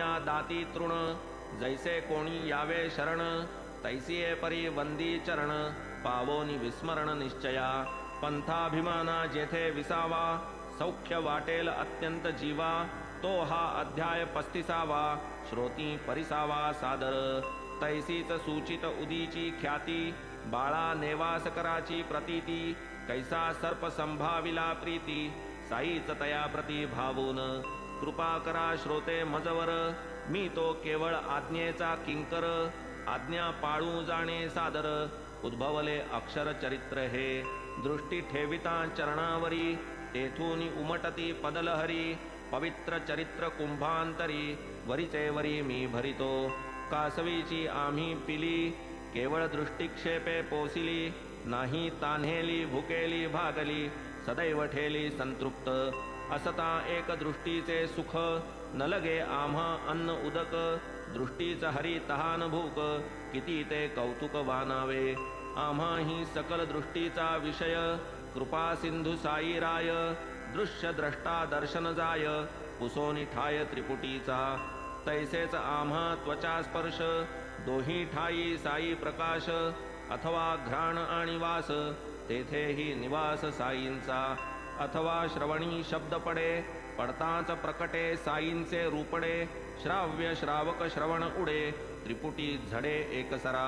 म्हणूया दाती तृण, जैसे कोणी यावे शरण, तैसिये परी वंदी चरण, पावोनी विस्मरण निश्चया, पंथाभिमाना जेथे विसावा, सौख्य वाटेल अत्यंत जीवा, तो हा अध्याय 35वा, श्रोती परिसावा सादर, तैसीच सूचित उदीची ख्याती, बाळा नेवास कराची प्रतीती, कैसा सर्प संभाविला प्रीती, साईच तया प्रती भावून, कृपा करा श्रोते मजवर, मी तो केवळ आज्ञेचा किंकर, आज्ञा पाळू जाणे सादर, उद्भवले अक्षर चरित्र हे, दृष्टी ठेविता चरणावरी, तेथून उमटती पदलहरी, पवित्र चरित्र कुंभांतरी, वरीचे वरी मी भरितो, कासवीची आम्ही पिली, केवळ दृष्टिक्षेपे पोसिली, नाही तान्हेली भुकेली भागली, सदैव ठेली संतृप्त, असता एक दृष्टीचे सुख, न लगे आम्हा अन्न उदक, दृष्टीच हरी तहान भूक, किती ते कौतुक वानावे, आम्हा ही सकल दृष्टीचा विषय, कृपा सिंधू साई राय, दृश्य द्रष्टा दर्शन जाय, पुसोनी ठाय त्रिपुटीचा, तैसेच आम्हा त्वचा स्पर्श, दोही ठाई साई प्रकाश, अथवा घ्राण आणि वास, तेथेही निवास साईंचा, अथवा श्रवणी शब्द पडे, पडताच प्रकटे साईंचे रूपडे, श्राव्य श्रावक श्रवण उडे, त्रिपुटी झडे एकसरा,